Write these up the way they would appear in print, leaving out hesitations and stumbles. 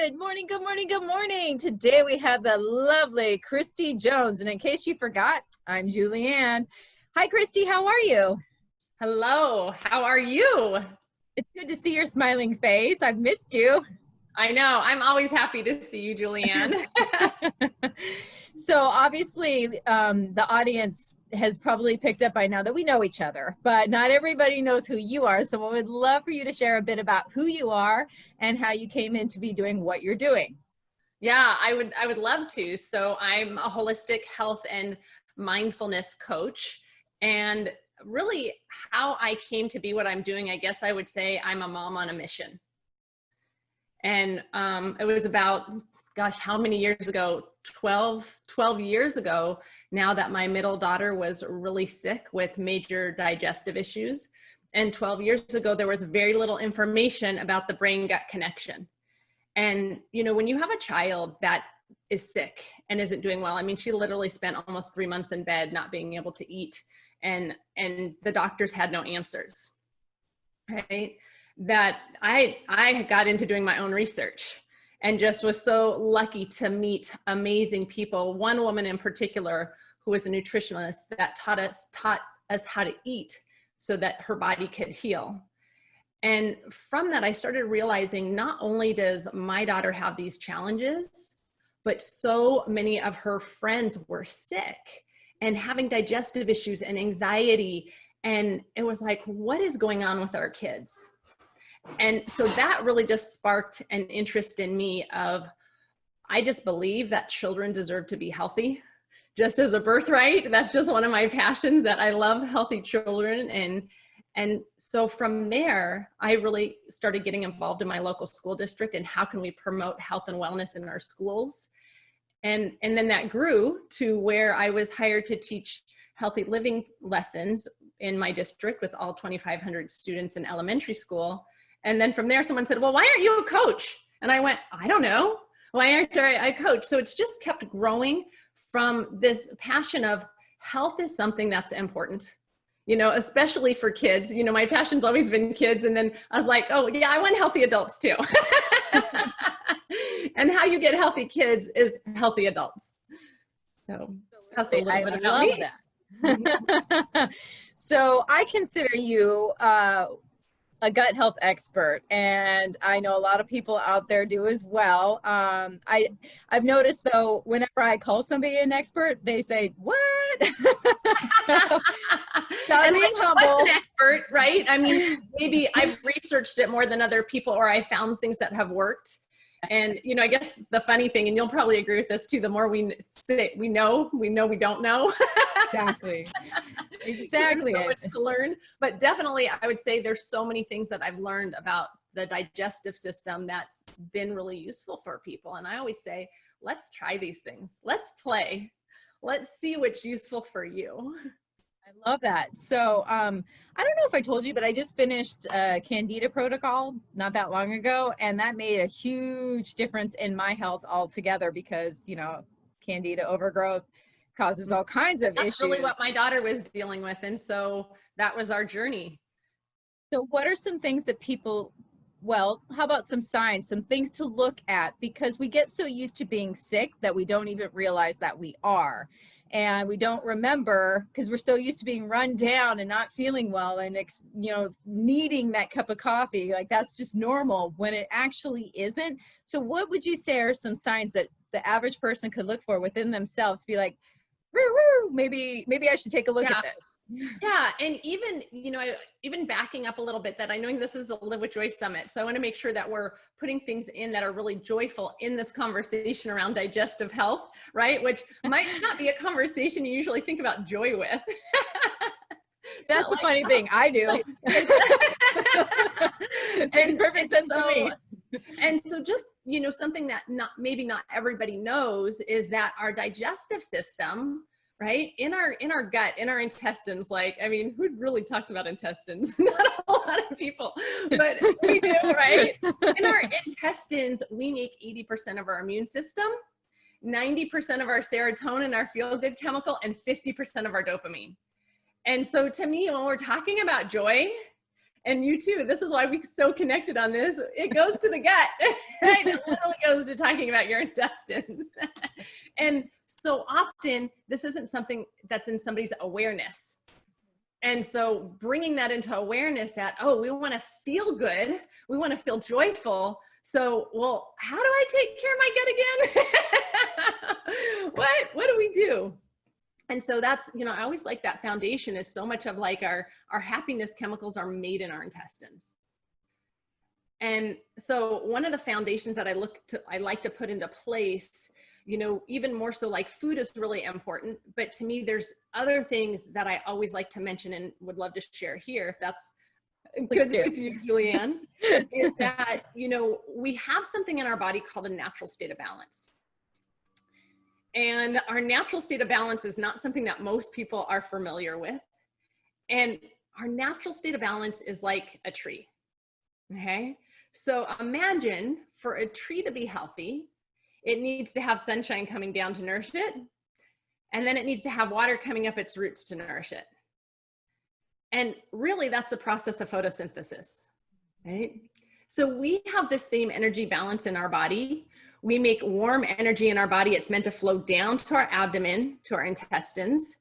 Good morning, good morning, good morning. Today we have the lovely Christy Jones. And in case you forgot, I'm Julianne. Hi, Christy. How are you? Hello. How are you? It's good to see your smiling face. I've missed you. I know. I'm always happy to see you, Julianne. So obviously the audience has probably picked up by now that we know each other, but not everybody knows who you are. So I would love for you to share a bit about who you are and how you came in to be doing what you're doing. Yeah, I would love to. So I'm a holistic health and mindfulness coach. And really how I came to be what I'm doing, I guess I would say I'm a mom on a mission. And it was about, gosh, how many years ago? 12 years ago now that my middle daughter was really sick with major digestive issues. And 12 years ago, there was very little information about the brain-gut connection. And, you know, when you have a child that is sick and isn't doing well, I mean, she literally spent almost 3 months in bed not being able to eat. And the doctors had no answers, right? That I got into doing my own research and just was so lucky to meet amazing people. One woman in particular who was a nutritionist that taught us how to eat so that her body could heal. And from that, I started realizing not only does my daughter have these challenges, but so many of her friends were sick and having digestive issues and anxiety. And it was like, what is going on with our kids? And so that really just sparked an interest in me of, I just believe that children deserve to be healthy, just as a birthright. That's just one of my passions, that I love healthy children. And so from there, I really started getting involved in my local school district and how can we promote health and wellness in our schools. And then that grew to where I was hired to teach healthy living lessons in my district with all 2,500 students in elementary school. And then from there, someone said, well, why aren't you a coach? And I went, I don't know. Why aren't I a coach? So it's just kept growing from this passion of health is something that's important, you know, especially for kids. You know, my passion's always been kids. And then I was like, oh yeah, I want healthy adults too. And how you get healthy kids is healthy adults. So that's a little bit about me. That. So I consider you a gut health expert, and I know a lot of people out there do as well. I've noticed though, whenever I call somebody an expert, they say, what? And being humble. What's an expert, right? I mean, maybe I've researched it more than other people, or I found things that have worked. And, you know, I guess the funny thing, and you'll probably agree with this too, the more we say we know we don't know. Exactly. There's so much to learn. But definitely, I would say there's so many things that I've learned about the digestive system that's been really useful for people. And I always say, let's try these things. Let's play. Let's see what's useful for you. I love that. So I don't know if I told you, but I just finished Candida protocol not that long ago, and that made a huge difference in my health altogether because, you know, Candida overgrowth causes all kinds of issues. That's really what my daughter was dealing with, and so that was our journey. So what are some things that people, well, how about some signs, some things to look at? Because we get so used to being sick that we don't even realize that we are. And we don't remember because we're so used to being run down and not feeling well and, you know, needing that cup of coffee. Like that's just normal when it actually isn't. So what would you say are some signs that the average person could look for within themselves to be like, woo, woo, maybe I should take a look at this? Yeah. And even, you know, even backing up a little bit, that I know this is the Live with Joy Summit. So I want to make sure that we're putting things in that are really joyful in this conversation around digestive health, right? Which might not be a conversation you usually think about joy with. That's the funny thing. I do. It makes perfect sense to me. And so just, you know, something that maybe not everybody knows is that our digestive system, right, in our gut, in our intestines, like, I mean, who really talks about intestines? Not a whole lot of people, but we do, right? In our intestines, we make 80% of our immune system, 90% of our serotonin, our feel-good chemical, and 50% of our dopamine. And so to me, when we're talking about joy, And you too. This is why we're so connected on this. It goes to the gut, right? It literally goes to talking about your intestines. And so often this isn't something that's in somebody's awareness. And so bringing that into awareness that, oh, we want to feel good. We want to feel joyful. So, well, how do I take care of my gut again? What do we do? And so that's, I always like that foundation is so much of like our happiness chemicals are made in our intestines. And so one of the foundations that I like to put into place, even more so, like food is really important, but to me, there's other things that I always like to mention and would love to share here, if that's good with you, Julianne, is that, we have something in our body called a natural state of balance. And our natural state of balance is not something that most people are familiar with. And our natural state of balance is like a tree. Okay. So imagine for a tree to be healthy, it needs to have sunshine coming down to nourish it. And then it needs to have water coming up its roots to nourish it. And really that's a process of photosynthesis, right? So we have the same energy balance in our body. We make warm energy in our body. It's meant to flow down to our abdomen, to our intestines.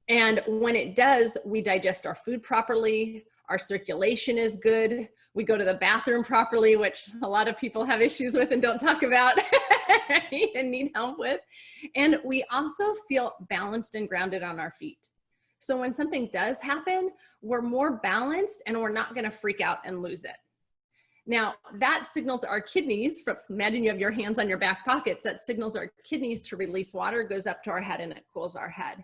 And when it does, we digest our food properly. Our circulation is good. We go to the bathroom properly, which a lot of people have issues with and don't talk about and need help with. And we also feel balanced and grounded on our feet. So when something does happen, we're more balanced and we're not going to freak out and lose it. Now that signals our kidneys, imagine you have your hands on your back pockets, that signals our kidneys to release water, goes up to our head and it cools our head.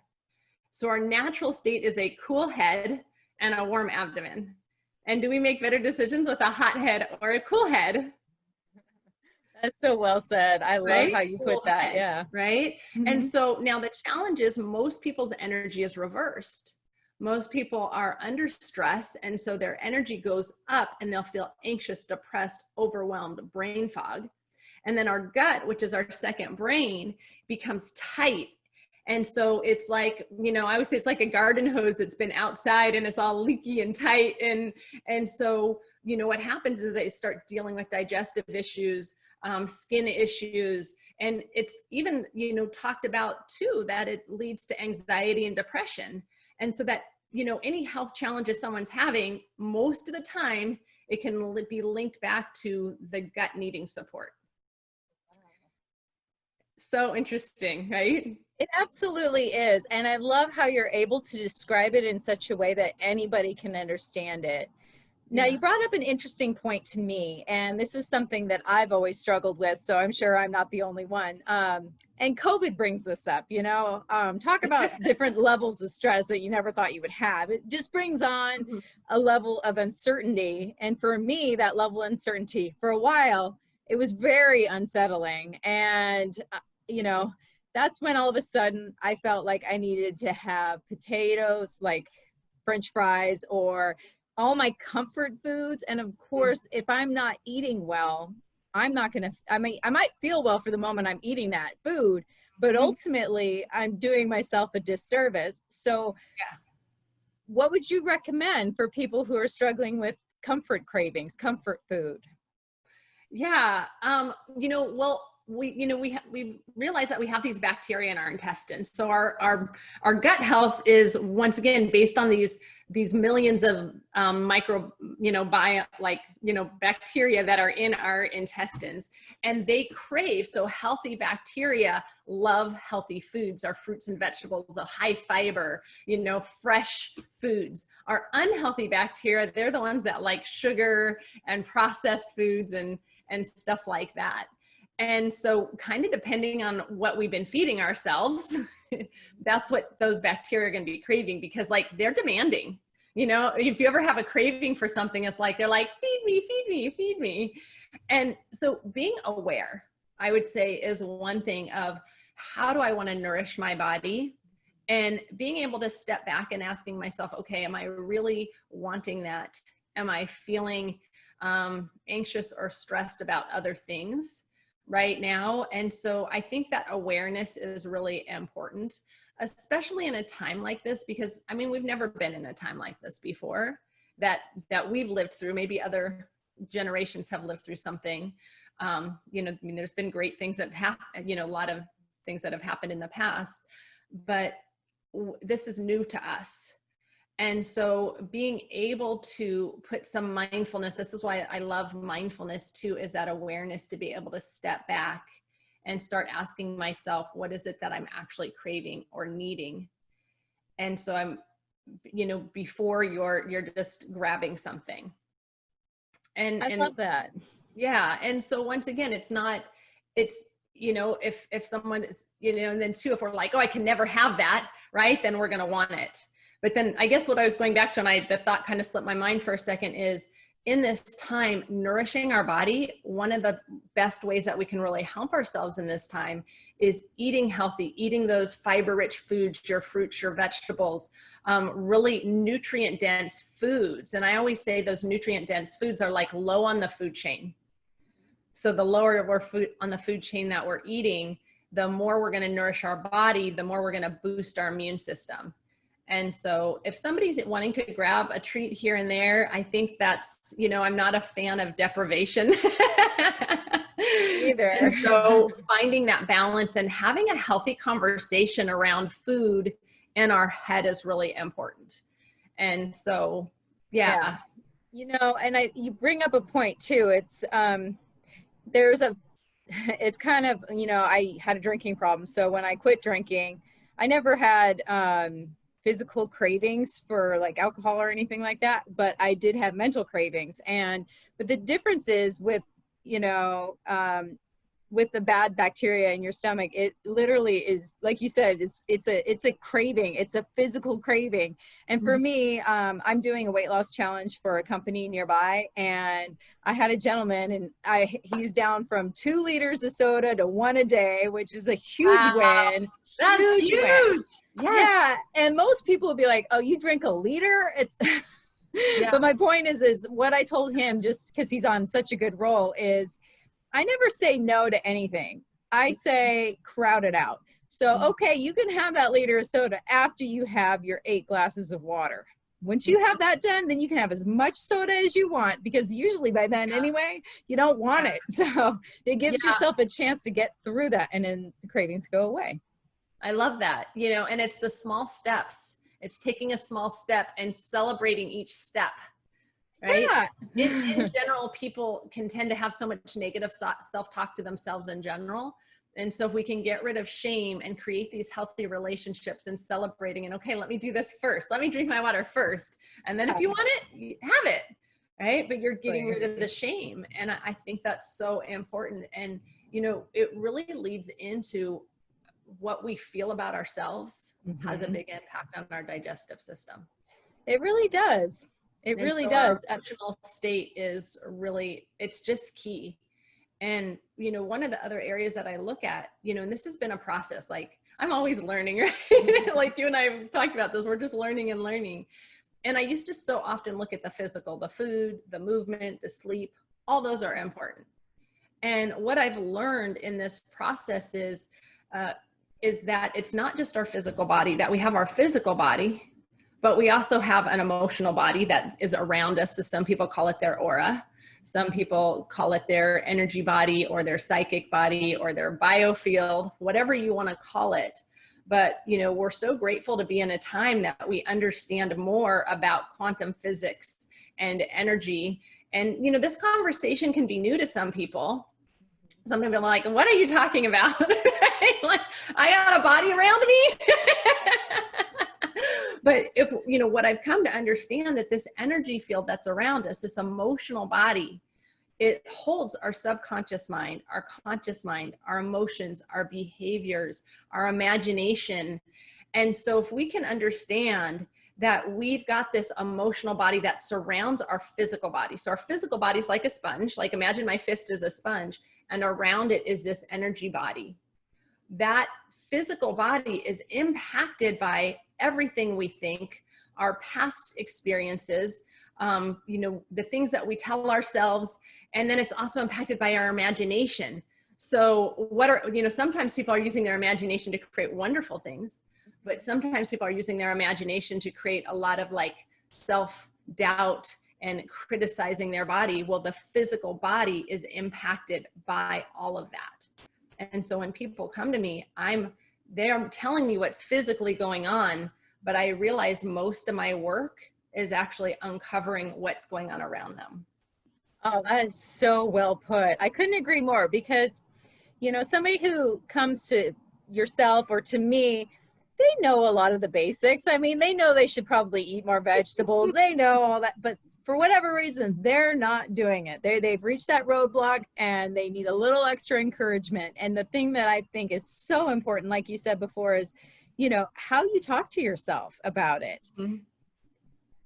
So our natural state is a cool head and a warm abdomen. And do we make better decisions with a hot head or a cool head? That's so well said. I love how you put that. Yeah. Right. And so now the challenge is most people's energy is reversed. Most people are under stress. And so their energy goes up and they'll feel anxious, depressed, overwhelmed, brain fog. And then our gut, which is our second brain, becomes tight. And so it's like, I always say it's like a garden hose that's been outside and it's all leaky and tight. And so, what happens is they start dealing with digestive issues, skin issues. And it's even, talked about too, that it leads to anxiety and depression. And so that, any health challenges someone's having, most of the time, it can be linked back to the gut needing support. So interesting, right? It absolutely is. And I love how you're able to describe it in such a way that anybody can understand it. Now, you brought up an interesting point to me, and this is something that I've always struggled with, so I'm sure I'm not the only one. And COVID brings this up, talk about different levels of stress that you never thought you would have. It just brings on a level of uncertainty. And for me, that level of uncertainty, for a while, it was very unsettling. And, that's when all of a sudden I felt like I needed to have potatoes, like French fries, or all my comfort foods. And of course, if I'm not eating well, I might feel well for the moment I'm eating that food, but ultimately I'm doing myself a disservice. So what would you recommend for people who are struggling with comfort cravings, comfort food? Yeah. We realize that we have these bacteria in our intestines. So our gut health is once again based on these millions of bacteria that are in our intestines, and they crave. So healthy bacteria love healthy foods, our fruits and vegetables, a high fiber, fresh foods. Our unhealthy bacteria, they're the ones that like sugar and processed foods and stuff like that. And so kind of depending on what we've been feeding ourselves, that's what those bacteria are going to be craving, because like they're demanding, if you ever have a craving for something, it's like, they're like, feed me, feed me, feed me. And so being aware, I would say, is one thing of how do I want to nourish my body, and being able to step back and asking myself, okay, am I really wanting that? Am I feeling anxious or stressed about other things right now? And so I think that awareness is really important, especially in a time like this, because we've never been in a time like this before. that we've lived through. Maybe other generations have lived through something. You know, I mean, there's been great things that happen, you know, a lot of things that have happened in the past, but this is new to us. And so being able to put some mindfulness, this is why I love mindfulness too, is that awareness to be able to step back and start asking myself, what is it that I'm actually craving or needing? And so I'm, you know, before you're just grabbing something. And I love that. Yeah. And so once again, it's, you know, if someone is, you know, and then too, if we're like, oh, I can never have that, right? Then we're going to want it. But then I guess what I was going back to, and the thought kind of slipped my mind for a second, is in this time, nourishing our body, one of the best ways that we can really help ourselves in this time is eating healthy, eating those fiber-rich foods, your fruits, your vegetables, really nutrient-dense foods. And I always say those nutrient-dense foods are like low on the food chain. So the lower we're on the food chain that we're eating, the more we're going to nourish our body, the more we're going to boost our immune system. And so if somebody's wanting to grab a treat here and there, I think that's, you know, I'm not a fan of deprivation Either. And so finding that balance and having a healthy conversation around food in our head is really important. And so, yeah. You know, and you bring up a point too. It's, it's kind of, you know, I had a drinking problem. So when I quit drinking, I never had, physical cravings for like alcohol or anything like that, but I did have mental cravings. But the difference is with, you know, with the bad bacteria in your stomach, it literally is, like you said, it's a craving. It's a physical craving. And for me, I'm doing a weight loss challenge for a company nearby, and I had a gentleman, and he's down from 2 liters of soda to 1 a day, which is a huge win. That's huge. Yes. Yeah. And most people will be like, oh, you drink a liter? It's Yeah. But my point is what I told him, just because he's on such a good roll, is I never say no to anything. I say crowd it out. So, okay, you can have that liter of soda after you have your 8 glasses of water. Once you have that done, then you can have as much soda as you want, because usually by then anyway, you don't want it. So it gives yourself a chance to get through that, and then the cravings go away. I love that, you know, and it's the small steps. It's taking a small step and celebrating each step, right? Yeah. In general, people can tend to have so much negative self-talk to themselves in general. And so if we can get rid of shame and create these healthy relationships and celebrating, and okay, let me do this first. Let me drink my water first. And then if you want it, you have it, right? But you're getting rid of the shame. And I think that's so important. And, you know, it really leads into what we feel about ourselves has a big impact on our digestive system. It really does. It really does. Our emotional state is really, it's just key. And, you know, one of the other areas that I look at, you know, and this has been a process, like I'm always learning, right? Like you and I have talked about this, we're just learning and learning. And I used to so often look at the physical, the food, the movement, the sleep, all those are important. And what I've learned in this process is that it's not just our physical body, that we have our physical body, but we also have an emotional body that is around us. So some people call it their aura. Some people call it their energy body or their psychic body or their biofield, whatever you want to call it. But, you know, we're so grateful to be in a time that we understand more about quantum physics and energy. And, you know, this conversation can be new to some people. Some people are like, what are you talking about? Like, I got a body around me. But if, you know, what I've come to understand, that this energy field that's around us, this emotional body, it holds our subconscious mind, our conscious mind, our emotions, our behaviors, our imagination. And so if we can understand that we've got this emotional body that surrounds our physical body. So our physical body is like a sponge, like imagine my fist is a sponge, and around it is this energy body. That physical body is impacted by everything we think, our past experiences, you know, the things that we tell ourselves, and then it's also impacted by our imagination. So you know, sometimes people are using their imagination to create wonderful things, but sometimes people are using their imagination to create a lot of like doubt and criticizing their body. Well, the physical body is impacted by all of that. And so when people come to me, they're telling me what's physically going on, but I realize most of my work is actually uncovering what's going on around them. Oh, that is so well put. I couldn't agree more, because, you know, somebody who comes to yourself or to me, they know a lot of the basics. I mean, they know they should probably eat more vegetables. They know all that, but for whatever reason, they're not doing it. They've reached that roadblock and they need a little extra encouragement. And the thing that I think is so important, like you said before, is, you know, how you talk to yourself about it. Mm-hmm.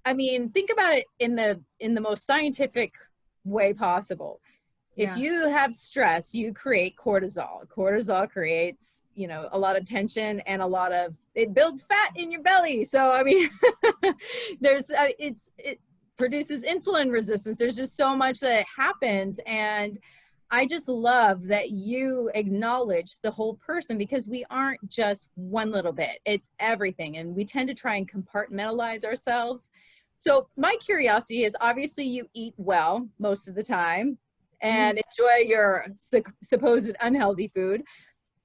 I mean, think about it in the most scientific way possible. If you have stress, you create cortisol. Cortisol creates, you know, a lot of tension and it builds fat in your belly. So, I mean, it produces insulin resistance. There's just so much that happens. And I just love that you acknowledge the whole person, because we aren't just one little bit. It's everything. And we tend to try and compartmentalize ourselves. So my curiosity is, obviously you eat well most of the time and enjoy your supposed unhealthy food.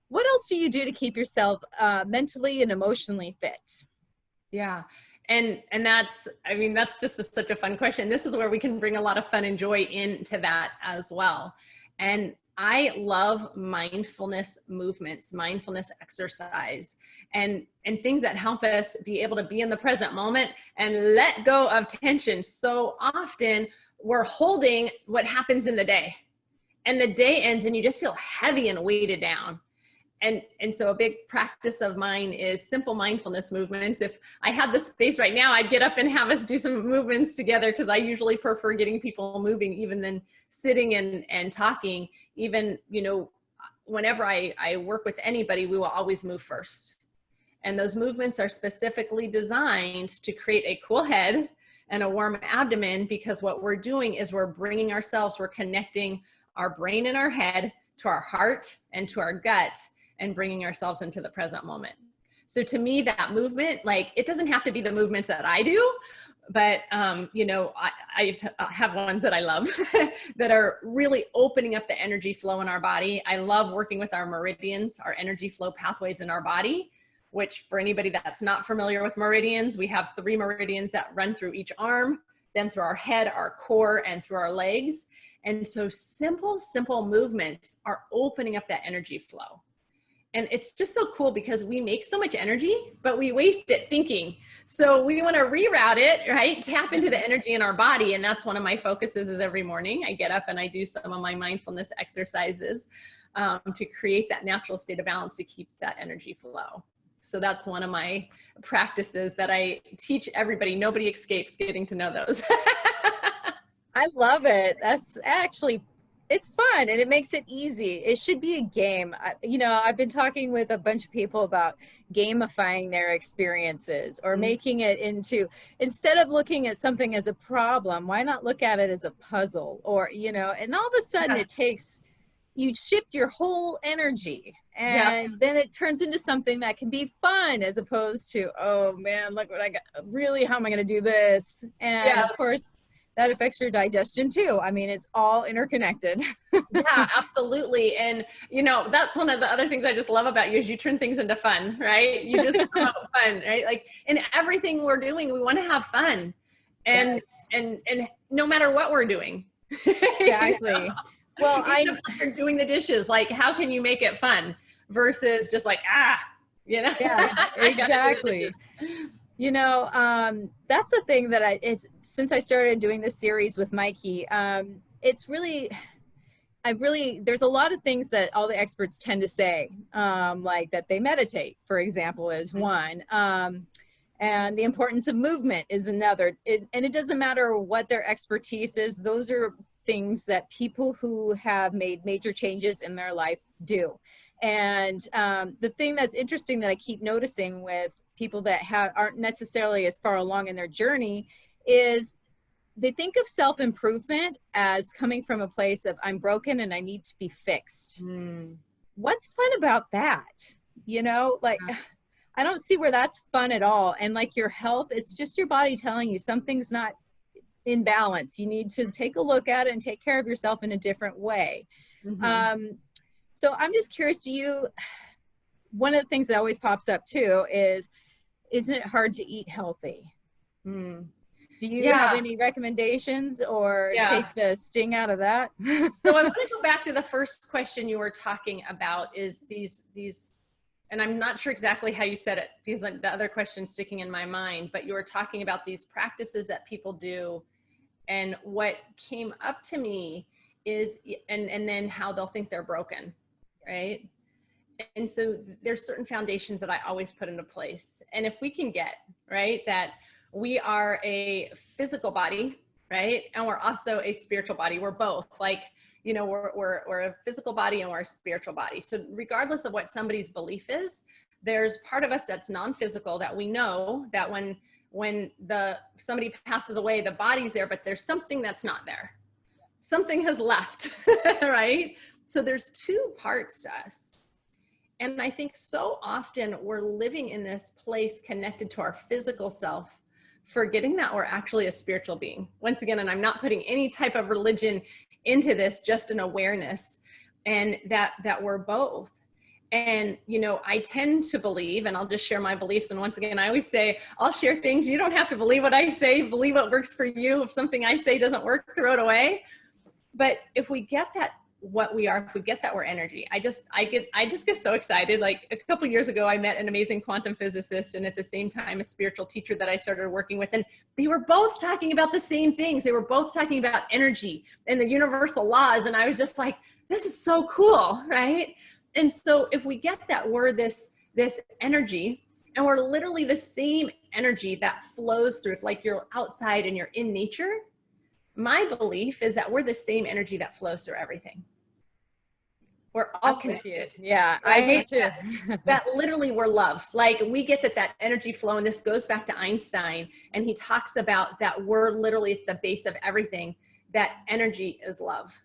What else do you do to keep yourself mentally and emotionally fit? Yeah. And that's just such a fun question. This is where we can bring a lot of fun and joy into that as well. And I love mindfulness movements, mindfulness exercise, and things that help us be able to be in the present moment and let go of tension. So often we're holding what happens in the day, and the day ends and you just feel heavy and weighted down. And so a big practice of mine is simple mindfulness movements. If I had the space right now, I'd get up and have us do some movements together, because I usually prefer getting people moving even than sitting and talking. Even, you know, whenever I work with anybody, we will always move first. And those movements are specifically designed to create a cool head and a warm abdomen, because what we're doing is we're connecting our brain and our head to our heart and to our gut, and bringing ourselves into the present moment. So to me, that movement, like, it doesn't have to be the movements that I do, but you know, I have ones that I love that are really opening up the energy flow in our body. I love working with our meridians, our energy flow pathways in our body, which, for anybody that's not familiar with meridians, we have 3 meridians that run through each arm, then through our head, our core, and through our legs. And so simple movements are opening up that energy flow. And it's just so cool, because we make so much energy, but we waste it thinking. So we want to reroute it, right? Tap into the energy in our body. And that's one of my focuses, is every morning I get up and I do some of my mindfulness exercises to create that natural state of balance, to keep that energy flow. So that's one of my practices that I teach everybody. Nobody escapes getting to know those. I love it. That's actually, it's fun and it makes it easy. It should be a game. You know, I've been talking with a bunch of people about gamifying their experiences, or making it into, instead of looking at something as a problem, why not look at it as a puzzle? Or, you know, and all of a sudden you shift your whole energy, and then it turns into something that can be fun, as opposed to, oh man, look what I got. Really, how am I going to do this? And of course, that affects your digestion too. I mean, it's all interconnected. Yeah, absolutely. And, you know, that's one of the other things I just love about you, is you turn things into fun, right? You just promote fun, right? Like, in everything we're doing, we want to have fun, and no matter what we're doing. Exactly. You know? Well, if you're doing the dishes, like, how can you make it fun versus just like, you know? Yeah, exactly. You know, that's the thing that since I started doing this series with Mikey, it's really, there's a lot of things that all the experts tend to say, like that they meditate, for example, is one. And the importance of movement is another. And it doesn't matter what their expertise is. Those are things that people who have made major changes in their life do. And the thing that's interesting that I keep noticing with people that aren't necessarily as far along in their journey is they think of self-improvement as coming from a place of, I'm broken and I need to be fixed. What's fun about that? You know, like, I don't see where that's fun at all. And like your health, it's just your body telling you something's not in balance. You need to take a look at it and take care of yourself in a different way. So I'm just curious, one of the things that always pops up too is, isn't it hard to eat healthy? Do you have any recommendations, or take the sting out of that? So I want to go back to the first question you were talking about, is these, and I'm not sure exactly how you said it because the other question's sticking in my mind, but you were talking about these practices that people do. And what came up to me is, and then how they'll think they're broken, right? And so there's certain foundations that I always put into place. And if we can get, right, that we are a physical body, right? And we're also a spiritual body. We're both, like, you know, we're a physical body and we're a spiritual body. So regardless of what somebody's belief is, there's part of us that's non-physical, that we know that when somebody passes away, the body's there, but there's something that's not there. Something has left, right? So there's two parts to us. And I think so often we're living in this place connected to our physical self, forgetting that we're actually a spiritual being. Once again, and I'm not putting any type of religion into this, just an awareness, and that we're both. And, you know, I tend to believe, and I'll just share my beliefs. And once again, I always say, I'll share things. You don't have to believe what I say, believe what works for you. If something I say doesn't work, throw it away. But if we get that, what we are, if we get that we're energy, I just get so excited. Like a couple of years ago, I met an amazing quantum physicist, and at the same time a spiritual teacher that I started working with, and they were both talking about the same things. They were both talking about energy and the universal laws, and I was just like, this is so cool, right? And so if we get that we're this energy, and we're literally the same energy that flows through, like you're outside and you're in nature, my belief is that we're the same energy that flows through everything. We're all connected. Yeah, right? I do too. That literally we're love. Like we get that energy flow, and this goes back to Einstein, and he talks about that we're literally at the base of everything. That energy is love.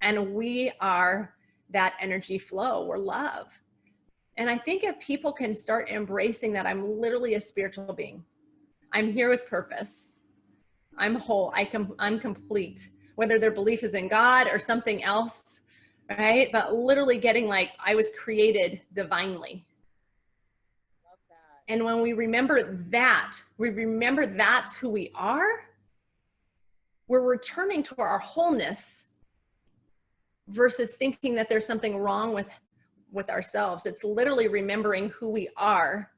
And we are that energy flow. We're love. And I think if people can start embracing that, I'm literally a spiritual being. I'm here with purpose. I'm whole. I'm complete. Whether their belief is in God or something else, right? But literally getting like, I was created divinely. Love that. And when we remember that's who we are, we're returning to our wholeness versus thinking that there's something wrong with ourselves. It's literally remembering who we are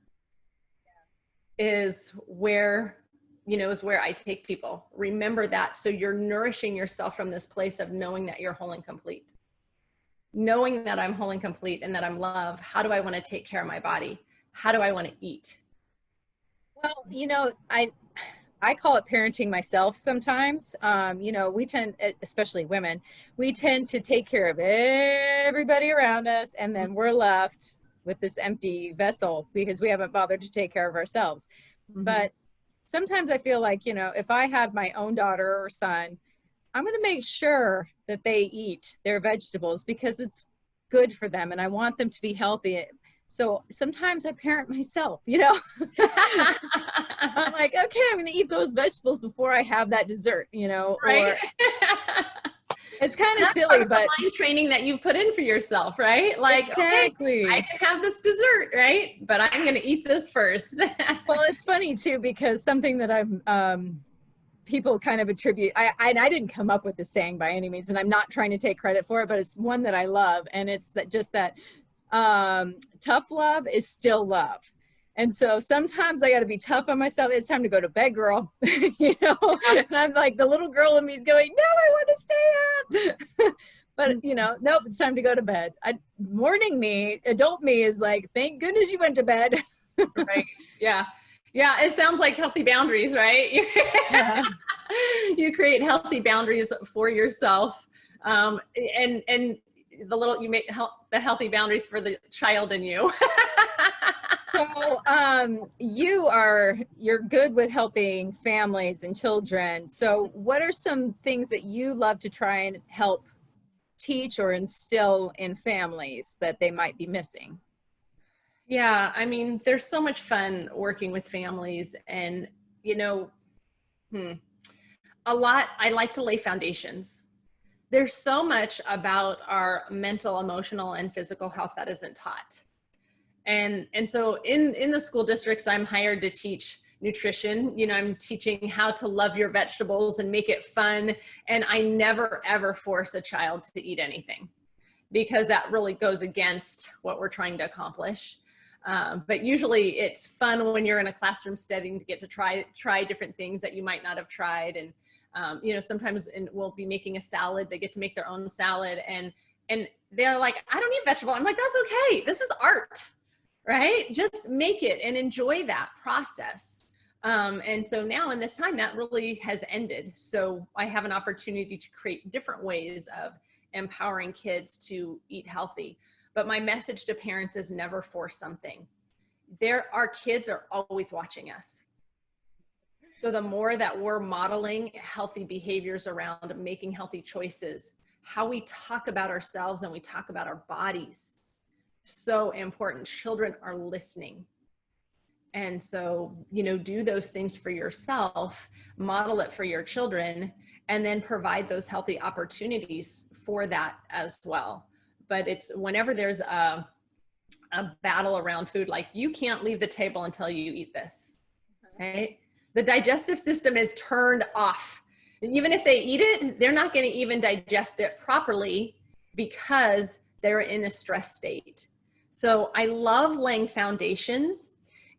is where I take people. Remember that. So you're nourishing yourself from this place of knowing that you're whole and complete. Knowing that I'm whole and complete and that I'm love. How do I want to take care of my body? How do I want to eat? Well, you know, I call it parenting myself sometimes. You know, we tend, especially women, we tend to take care of everybody around us, and then we're left with this empty vessel because we haven't bothered to take care of ourselves. Mm-hmm. But sometimes I feel like, you know, if I had my own daughter or son, I'm going to make sure that they eat their vegetables because it's good for them and I want them to be healthy. So sometimes I parent myself, you know. I'm like, okay, I'm going to eat those vegetables before I have that dessert, you know. Right. It's kind of That's silly, part of but the mind training that you put in for yourself, right? Like, exactly. Okay, I can have this dessert, right? But I'm going to eat this first. Well, it's funny too, because something that I'm, people kind of attribute, I didn't come up with the saying by any means, and I'm not trying to take credit for it, but it's one that I love. And it's that tough love is still love. And so sometimes I got to be tough on myself. It's time to go to bed, girl. You know, and I'm like, the little girl in me is going, no, I want to stay up. But you know, nope, it's time to go to bed. Morning me, adult me is like, thank goodness you went to bed. Right. Yeah. Yeah. It sounds like healthy boundaries, right? Yeah. You create healthy boundaries for yourself. And you make the healthy boundaries for the child in you. So you're good with helping families and children. So what are some things that you love to try and help teach or instill in families that they might be missing? Yeah, I mean, there's so much fun working with families, and you know, I like to lay foundations. There's so much about our mental, emotional, and physical health that isn't taught. And so in the school districts, I'm hired to teach nutrition. You know, I'm teaching how to love your vegetables and make it fun. And I never, ever force a child to eat anything, because that really goes against what we're trying to accomplish. But usually it's fun when you're in a classroom setting to get to try different things that you might not have tried. And you know, sometimes we'll be making a salad. They get to make their own salad, and they're like, I don't eat vegetable. I'm like, that's okay. This is art, right? Just make it and enjoy that process. And so now in this time, that really has ended. So I have an opportunity to create different ways of empowering kids to eat healthy. But my message to parents is never force something. Our kids are always watching us. So the more that we're modeling healthy behaviors around making healthy choices, how we talk about ourselves and we talk about our bodies, so important. Children are listening. And so, you know, do those things for yourself, model it for your children, and then provide those healthy opportunities for that as well. But it's whenever there's a battle around food, like you can't leave the table until you eat this, right? The digestive system is turned off. Even if they eat it, they're not going to even digest it properly because they're in a stress state. So I love laying foundations.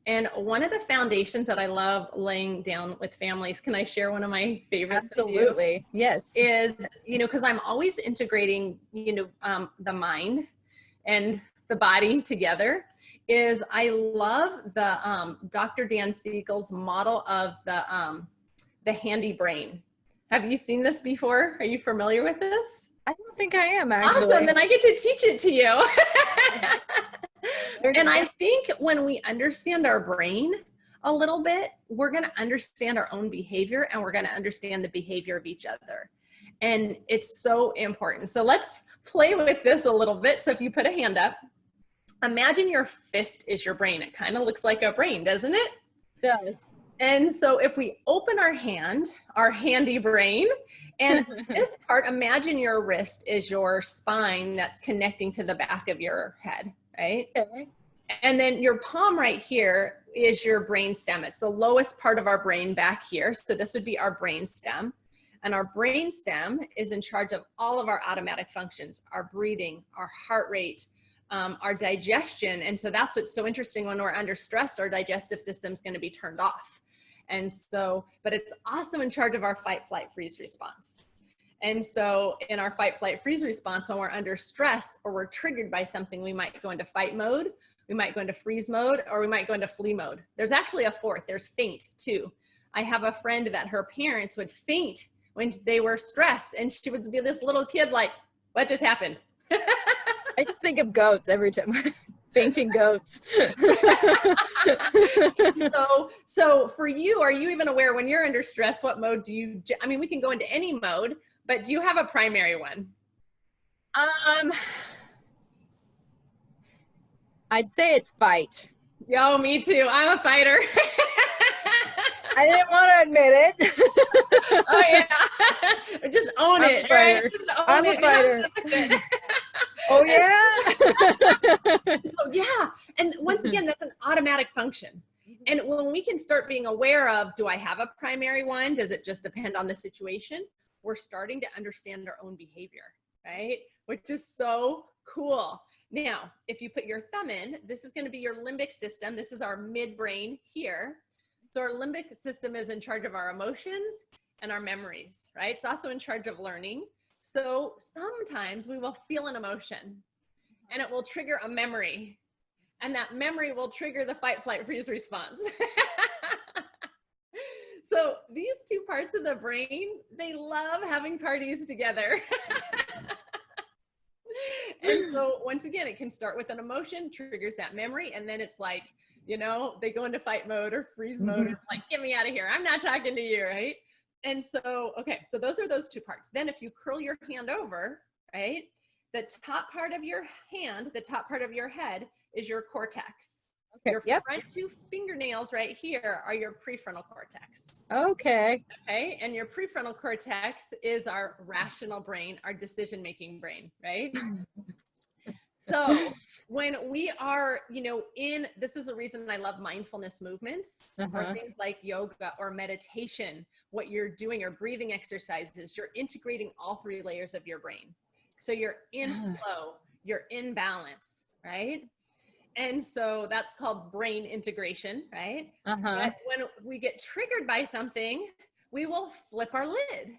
And one of the foundations that I love laying down with families, can I share one of my favorites? Absolutely. Yes. Is, you know, because I'm always integrating, you know, the mind and the body together, is I love the Dr. Dan Siegel's model of the handy brain. Have you seen this before? Are you familiar with this? I don't think I am, actually. Awesome, then I get to teach it to you. And I think when we understand our brain a little bit, we're going to understand our own behavior, and we're going to understand the behavior of each other. And it's so important. So let's play with this a little bit. So if you put a hand up, imagine your fist is your brain. It kind of looks like a brain, doesn't it? It does. And so if we open our hand, our handy brain, and this part, imagine your wrist is your spine that's connecting to the back of your head, right? Okay. And then your palm right here is your brain stem. It's the lowest part of our brain back here. So this would be our brain stem. And our brain stem is in charge of all of our automatic functions, our breathing, our heart rate, our digestion. And so that's what's so interesting. When we're under stress, our digestive system is going to be turned off. And so, but it's also in charge of our fight, flight, freeze response. And so in our fight, flight, freeze response, when we're under stress or we're triggered by something, we might go into fight mode, we might go into freeze mode, or we might go into flee mode. There's actually a fourth, there's faint too. I have a friend that her parents would faint when they were stressed, and she would be this little kid like, what just happened? I just think of goats every time. Fainting goats. So for you, are you even aware when you're under stress, what mode do you, I mean, we can go into any mode, but do you have a primary one? I'd say it's fight. Yo, me too. I'm a fighter. I didn't want to admit it. Oh yeah. Just own it, right? Just own I'm a fighter. Oh yeah. So yeah. And once again, that's an automatic function. And when we can start being aware of, do I have a primary one? Does it just depend on the situation? We're starting to understand our own behavior, right? Which is so cool. Now, if you put your thumb in, this is going to be your limbic system. This is our midbrain here. So our limbic system is in charge of our emotions and our memories, right? It's also in charge of learning. So sometimes we will feel an emotion and it will trigger a memory, and that memory will trigger the fight, flight, freeze response. So these two parts of the brain, they love having parties together. And so once again, it can start with an emotion, triggers that memory, and then it's like, you know, they go into fight mode or freeze mode, and like, get me out of here. I'm not talking to you, right? And so, okay, so those are those two parts. Then if you curl your hand over, right, the top part of your hand, the top part of your head is your cortex. Okay. Your Yep. front two fingernails right here are your prefrontal cortex. Okay. Okay. And your prefrontal cortex is our rational brain, our decision-making brain, right? So when we are, this is a reason I love mindfulness movements or things like yoga or meditation. What you're doing or breathing exercises, you're integrating all three layers of your brain. So you're in flow, you're in balance, right? And so that's called brain integration, right? But when we get triggered by something, we will flip our lid.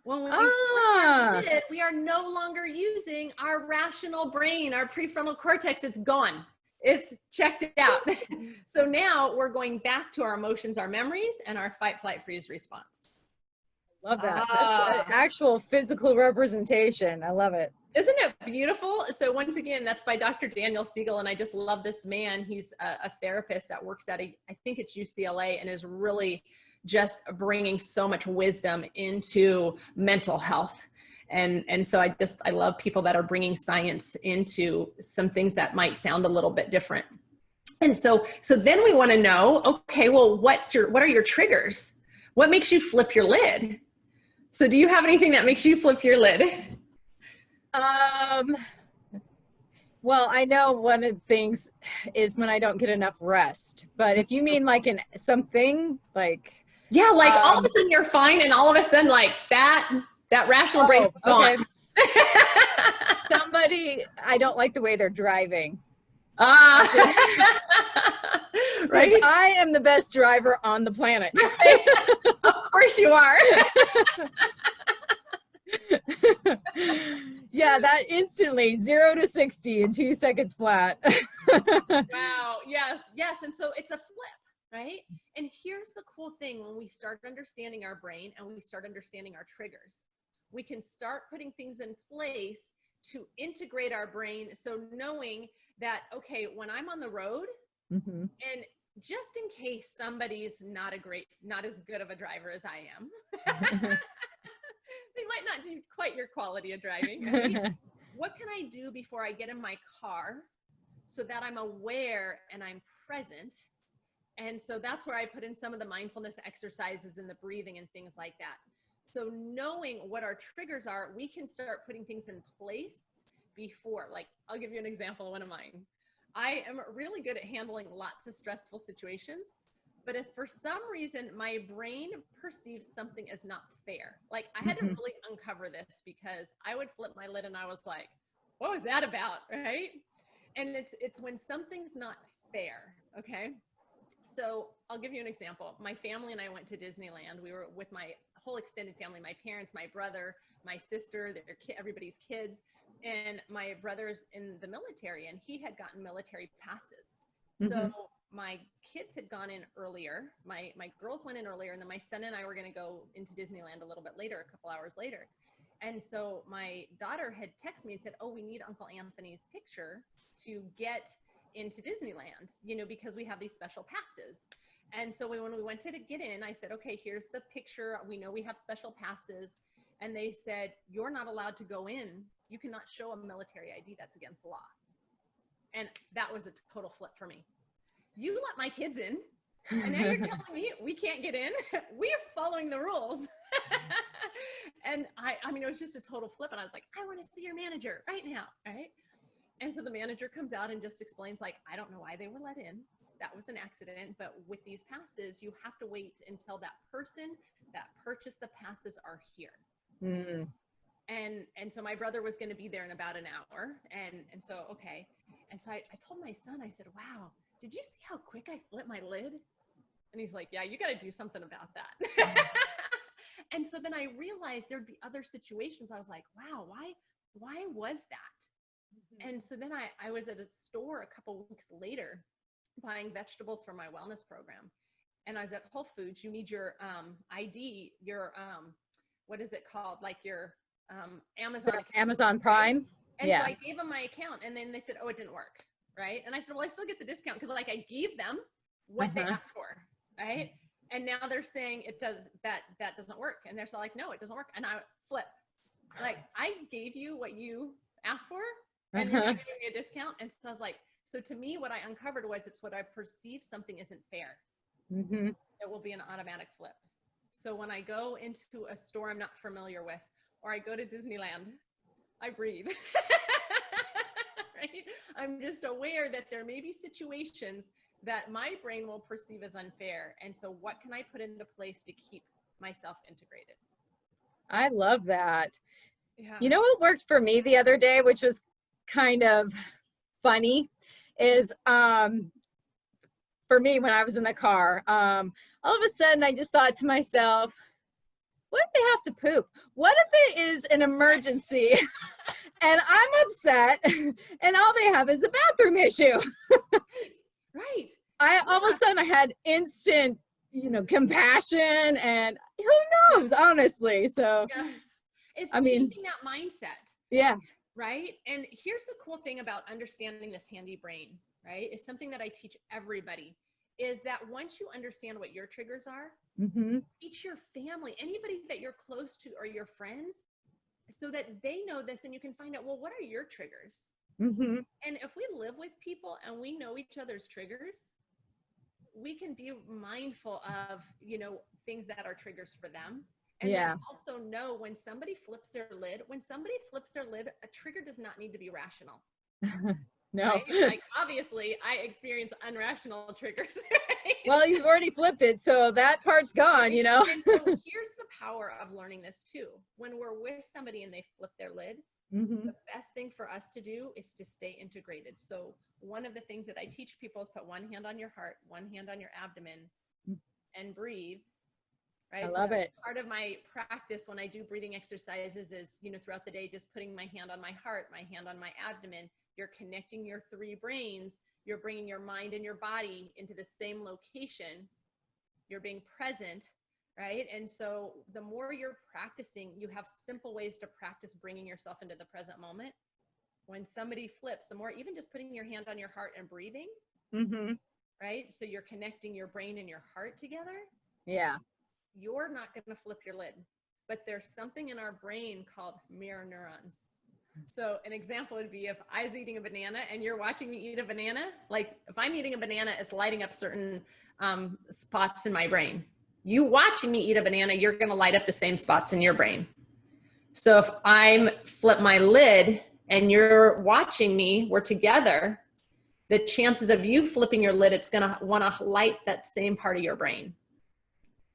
When we flip our lid, we are no longer using our rational brain, our prefrontal cortex. It's gone. It's checked out. So now we're going back to our emotions, our memories, and our fight, flight, freeze response. Love that. That's an actual physical representation. I love it. Isn't it beautiful? So once again, that's by Dr. Daniel Siegel, and I just love this man. He's a therapist that works at I think it's UCLA, and is really just bringing so much wisdom into mental health. And so I love people that are bringing science into some things that might sound a little bit different. And so then we want to know, okay, well, what are your triggers? What makes you flip your lid? So do you have anything that makes you flip your lid? Well, I know one of the things is when I don't get enough rest, but if you mean like something like, yeah, like all of a sudden you're fine, and all of a sudden like that rational brain is gone. Okay. Somebody, I don't like the way they're driving. Right? I am the best driver on the planet. Of course you are. Yeah, that instantly 0 to 60 in 2 seconds flat. Wow. Yes. And so it's a flip, right? And here's the cool thing: when we start understanding our brain and we start understanding our triggers, we can start putting things in place to integrate our brain. So knowing that, okay, when I'm on the road, and just in case somebody's not as good of a driver as I am, they might not do quite your quality of driving, right? What can I do before I get in my car so that I'm aware and I'm present? And so that's where I put in some of the mindfulness exercises and the breathing and things like that. So knowing what our triggers are, we can start putting things in place before. Like, I'll give you an example of one of mine. I am really good at handling lots of stressful situations, but if for some reason my brain perceives something as not fair, like I had to really uncover this, because I would flip my lid and I was like, what was that about, right? And it's when something's not fair, okay? So I'll give you an example. My family and I went to Disneyland. We were with my whole extended family, my parents, my brother, my sister, everybody's kids. And my brother's in the military, and he had gotten military passes. So my kids had gone in earlier. My girls went in earlier, and then my son and I were going to go into Disneyland a little bit later, a couple hours later. And so my daughter had texted me and said, oh, we need Uncle Anthony's picture to get into Disneyland, because we have these special passes. And so when we went to get in, I said, okay, here's the picture. We know we have special passes. And they said, you're not allowed to go in. You cannot show a military ID. That's against the law. And that was a total flip for me. You let my kids in, and now you're telling me we can't get in? We are following the rules. And I mean, it was just a total flip. And I was like, I want to see your manager right now, right? And so the manager comes out and just explains, like, I don't know why they were let in. That was an accident. But with these passes, you have to wait until that person that purchased the passes are here. And so my brother was going to be there in about an hour. And so, okay. And so I told my son, I said, wow, did you see how quick I flipped my lid? And he's like, yeah, you got to do something about that. And so then I realized there'd be other situations. I was like, wow, why was that? And so then I was at a store a couple weeks later buying vegetables for my wellness program. And I was at Whole Foods. You need your ID, your, what is it called? Like your Amazon account. Amazon Prime. And so I gave them my account, and then they said, oh, it didn't work, right? And I said, well, I still get the discount because like I gave them what they asked for, right? And now they're saying that doesn't work. And they're still like, no, it doesn't work. And I flip. Like, I gave you what you asked for, and you're not giving me a discount. And so I was like, So to me, what I uncovered was it's what I perceive something isn't fair. Mm-hmm. It will be an automatic flip. So when I go into a store I'm not familiar with, or I go to Disneyland, I breathe. Right? I'm just aware that there may be situations that my brain will perceive as unfair. And so what can I put into place to keep myself integrated? I love that. Yeah. You know what worked for me the other day, which was kind of funny, is for me when I was in the car, all of a sudden I just thought to myself, what if they have to poop? What if it is an emergency and I'm upset and all they have is a bathroom issue? Right. I all of a sudden I had instant, compassion, and who knows, honestly. So Yes. It's I mean, changing that mindset. yeah. Right. And here's the cool thing about understanding this handy brain, right? Is something that I teach everybody is that once you understand what your triggers are, Mm-hmm. teach your family, anybody that you're close to or your friends, so that they know this and you can find out, well, what are your triggers? Mm-hmm. And if we live with people and we know each other's triggers, we can be mindful of, things that are triggers for them. And Yeah. then also know when somebody flips their lid, a trigger does not need to be rational. No. Right? Like obviously I experience unrational triggers. Right? Well, you've already flipped it, so that part's gone, And so here's the power of learning this too. When we're with somebody and they flip their lid, Mm-hmm. the best thing for us to do is to stay integrated. So one of the things that I teach people is put one hand on your heart, one hand on your abdomen, and breathe. Right? I So love that's it. part of my practice when I do breathing exercises is, throughout the day, just putting my hand on my heart, my hand on my abdomen. You're connecting your three brains. You're bringing your mind and your body into the same location. You're being present, right? And so the more you're practicing, you have simple ways to practice bringing yourself into the present moment. When somebody flips, the more, even just putting your hand on your heart and breathing, Mm-hmm. right? So you're connecting your brain and your heart together. Yeah. You're not going to flip your lid, but there's something in our brain called mirror neurons. So an example would be if I was eating a banana and you're watching me eat a banana, like if I'm eating a banana, it's lighting up certain spots in my brain. You watching me eat a banana, you're going to light up the same spots in your brain. So if I'm flip my lid and you're watching me, we're together, the chances of you flipping your lid, it's going to want to light that same part of your brain.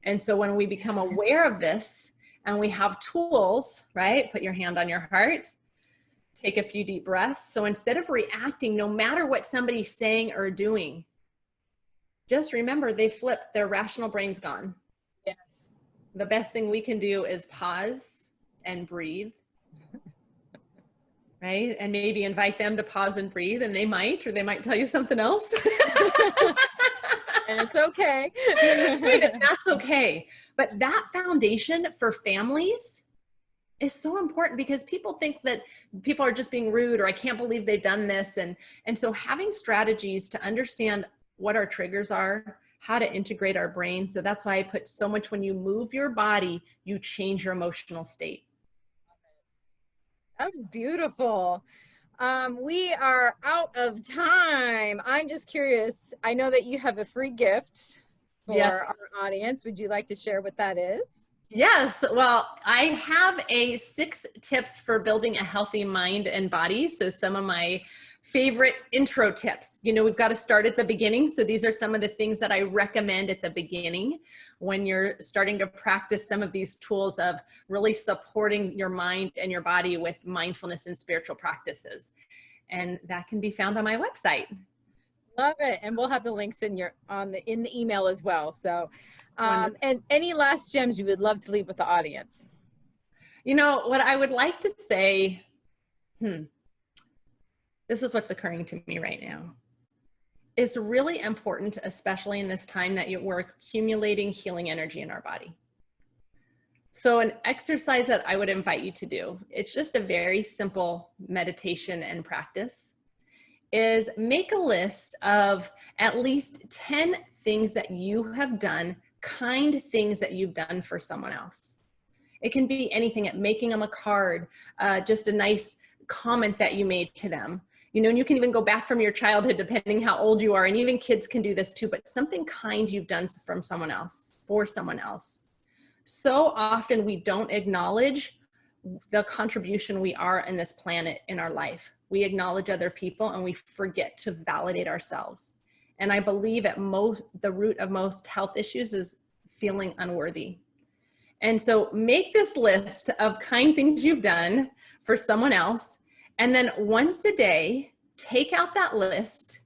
And so when we become aware of this and we have tools, right? Put your hand on your heart, take a few deep breaths. So instead of reacting, no matter what somebody's saying or doing, just remember they flipped, their rational brain's gone. Yes. The best thing we can do is pause and breathe, right? And maybe invite them to pause and breathe, and they might tell you something else. And it's okay. Right, and that's okay. But that foundation for families is so important because people think that people are just being rude or I can't believe they've done this. And so having strategies to understand what our triggers are, how to integrate our brain. So that's why I put so much, when you move your body, you change your emotional state. That was beautiful. We are out of time. I'm just curious. I know that you have a free gift for our audience. Would you like to share what that is? Yes. Well, I have 6 tips for building a healthy mind and body. So some of my favorite intro tips, we've got to start at the beginning. So these are some of the things that I recommend at the beginning when you're starting to practice some of these tools of really supporting your mind and your body with mindfulness and spiritual practices. And that can be found on my website. Love it. And we'll have the links in the email as well. So, and any last gems you would love to leave with the audience? What I would like to say, this is what's occurring to me right now. It's really important, especially in this time that we're accumulating healing energy in our body. So an exercise that I would invite you to do, it's just a very simple meditation and practice, is make a list of at least 10 things that you have done, kind things that you've done for someone else. It can be anything, at making them a card, just a nice comment that you made to them. You know, and you can even go back from your childhood, depending how old you are, and even kids can do this too, but something kind you've done from someone else, for someone else. So often we don't acknowledge the contribution we are in this planet, in our life. We acknowledge other people and we forget to validate ourselves. And I believe at the root of most health issues is feeling unworthy. And so make this list of kind things you've done for someone else. And then once a day, take out that list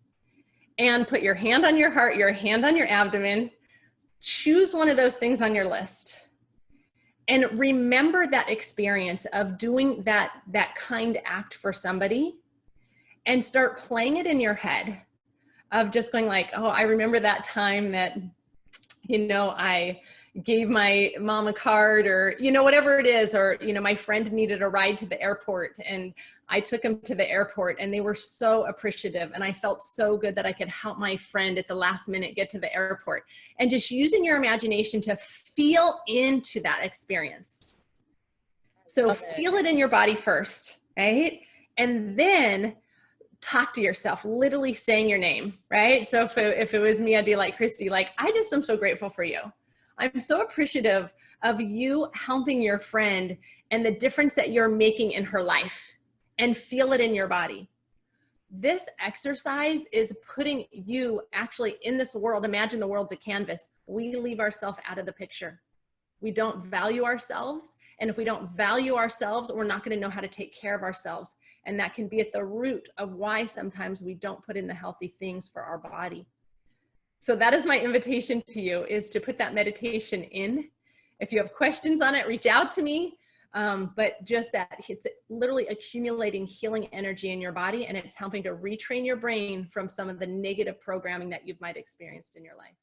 and put your hand on your heart, your hand on your abdomen, choose one of those things on your list. And remember that experience of doing that kind act for somebody, and start playing it in your head of just going like, oh, I remember that time that, you know, I gave my mom a card, or, you know, whatever it is, or, you know, my friend needed a ride to the airport and I took him to the airport and they were so appreciative. And I felt so good that I could help my friend at the last minute get to the airport, and just using your imagination to feel into that experience. So feel it in your body first, right? And then talk to yourself, literally saying your name, right? So if it was me, I'd be like, Christy, like, I just am so grateful for you. I'm so appreciative of you helping your friend and the difference that you're making in her life, and feel it in your body. This exercise is putting you actually in this world. Imagine the world's a canvas. We leave ourselves out of the picture. We don't value ourselves. And if we don't value ourselves, we're not going to know how to take care of ourselves. And that can be at the root of why sometimes we don't put in the healthy things for our body. So that is my invitation to you, is to put that meditation in. If you have questions on it, reach out to me. But just that, it's literally accumulating healing energy in your body, and it's helping to retrain your brain from some of the negative programming that you might have experienced in your life.